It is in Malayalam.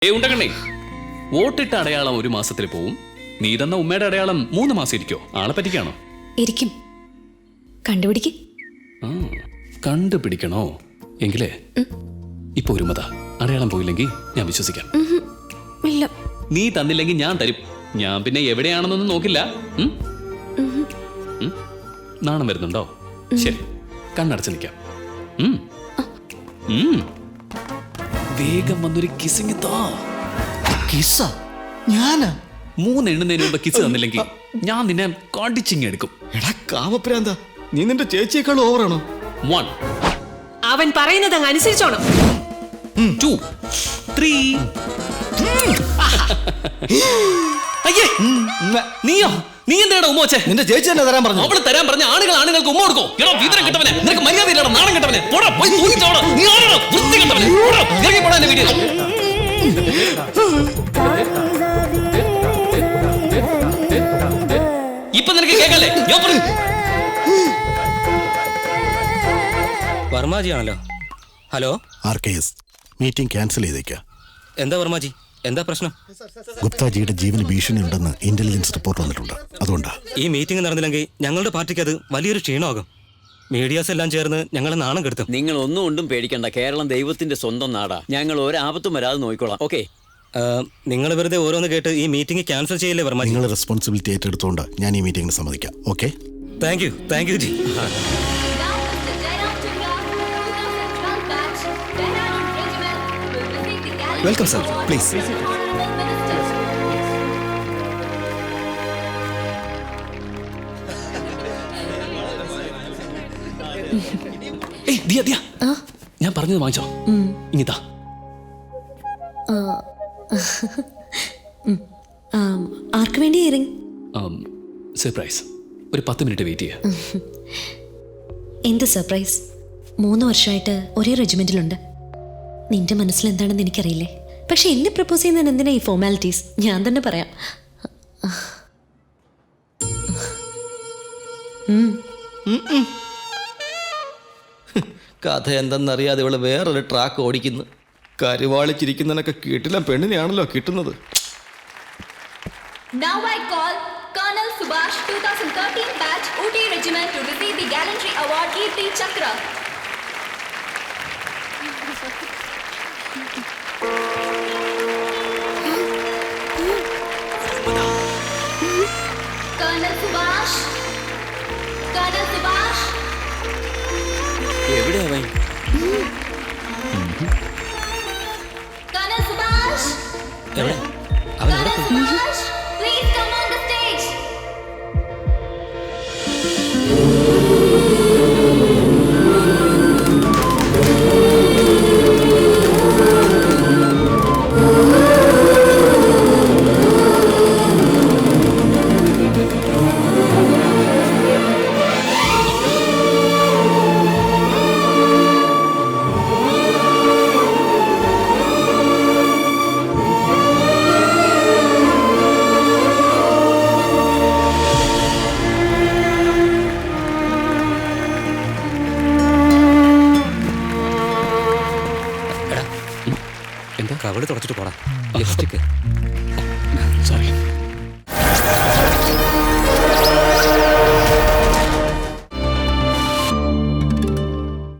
ഉണ്ടകണ്ണേ, വോട്ടിട്ട അടയാളം 1 മാസത്തിൽ പോവും. നീ തന്ന ഉമ്മയുടെ അടയാളം 3 മാസം ഇരിക്കോ? ആളെ പറ്റിക്കാണോ? ഇരിക്കും. കണ്ടുപിടിക്ക്. കണ്ടുപിടിക്കണോ? എങ്കിലേ ഇപ്പൊ ഒരു മത അടയാളം പോയില്ലെങ്കിൽ ഞാൻ വിശ്വസിക്കാം. ഇല്ല. നീ തന്നില്ലെങ്കിൽ ഞാൻ തരും. ഞാൻ പിന്നെ എവിടെയാണെന്നൊന്നും നോക്കില്ല. നാണം വരുന്നുണ്ടോ? ശരി, കണ്ണടച്ച് നിൽക്കാം. വേഗം വന്നൊരു കിസിങ് താ. കിസ്സാ? ഞാനാ? 3 എണ്ണുന്നതിന് മുമ്പ് കിസ് തന്നില്ലെങ്കിൽ ഞാൻ നിന്നെ കടിച്ചിങ് എടുക്കും. എടാ കാമപ്രാന്ത, നീ നിന്റെ ചേച്ചിയേക്കാൾ ഓവറാണോ? 1 അവൻ പറയുന്നത് അങ്ങ് അനുസരിച്ചോണം. 2 3 അയ്യേ, നീയോ? നീ എന്താ ഉമ്മ വെച്ചേ? നിന്റെ ചേച്ചി തന്നെ തരാൻ പറഞ്ഞു. അവള് തരാൻ പറഞ്ഞ ആണുങ്ങൾക്ക് ഉമ്മ കൊടുക്കോ? എടോ വിവരം കിട്ടവനെ, നിനക്ക് മര്യാദ ഇല്ലടാ, നാണം കിട്ടവനെ. പോടാ, പോയി തൂങ്ങിച്ചോടാ. നീ ആണോ വൃത്തി കിട്ടവനെ? പോടാ, ഇറങ്ങി പോടാ എന്റെ വീട്ടിൽ. ഇപ്പൊ നിനക്ക് കേക്കല്ലേ? വർമാജിയാണല്ലോ. ഹലോ, RKS മീറ്റിംഗ് ക്യാൻസൽ ചെയ്തേക്കാം. എന്താ വർമാജി, എന്താ പ്രശ്നം? ഗുപ്താജിയുടെ ജീവന് ഭീഷണിയുണ്ടെന്ന് ഇന്റലിജൻസ് റിപ്പോർട്ട് വന്നിട്ടുണ്ട്. അതുകൊണ്ടാ ഈ മീറ്റിംഗ് നടന്നില്ലെങ്കിൽ ഞങ്ങളുടെ പാർട്ടിക്ക് അത് വലിയൊരു ക്ഷീണമാകും. മീഡിയാസ് എല്ലാം ചേർന്ന് ഞങ്ങളെ നാണം കെടുത്തും. നിങ്ങൾ ഒന്നും കൊണ്ടും പേടിക്കണ്ട. കേരളം ദൈവത്തിന്റെ സ്വന്തം നാടാ. ഞങ്ങൾ ഒരാപത്തും വരാതെ നോക്കിക്കോളാം. ഓക്കെ? നിങ്ങൾ വെറുതെ ഓരോന്ന് കേട്ട് ഈ മീറ്റിംഗ് ക്യാൻസൽ ചെയ്യല്ലേ വർമാജി? നിങ്ങൾ റെസ്പോൺസിബിലിറ്റി ഏറ്റെടുത്തുകൊണ്ട് ഞാൻ ഈ മീറ്റിംഗിന് സമ്മതിക്കാം. ഓക്കെ? താങ്ക് യു ജി. Welcome sir, please. ഞാൻ പറഞ്ഞത് വാങ്ങിച്ചോ? ഇങ്ങിതാ. ആർക്ക് വേണ്ടി ഇറങ്ങി? സർപ്രൈസ്. ഒരു 10 മിനിറ്റ് വെയിറ്റ് ചെയ്യാം. എന്ത് സർപ്രൈസ്? 3 വർഷമായിട്ട് ഒരേ റെജിമെന്റിലുണ്ട്. നിന്റെ മനസ്സിൽ എന്താണെന്ന് എനിക്കറിയില്ലേ. പക്ഷെ എന്നെ പ്രപ്പോസ് ചെയ്യുന്നതിന് എന്തിനാ ഈ ഫോർമാലിറ്റീസ്? ഞാൻ തന്നെ പറയാം. കഥ എന്തെന്നറിയാതെ ഇവള് വേറൊരു ട്രാക്ക് ഓടിക്കുന്നു. കരുവാളിച്ചിരിക്കുന്നതിനൊക്കെ കിട്ടില്ല പെണ്ണിനെയാണല്ലോ കിട്ടുന്നത്. Now I call Colonel Subhash 2013 batch OT regiment to receive the gallantry award Kirti Chakra. Colonel Subhash. Colonel Subhash. എവിടെയാ അവൻ? Colonel Subhash. എവിടെ? അവൻ എവിടെ Colonel പോയി? Subhash, please come on the stage. എന്താ? കവള് തുടച്ചിട്ട് പോടാ. ലിപ്സ്റ്റിക്ക്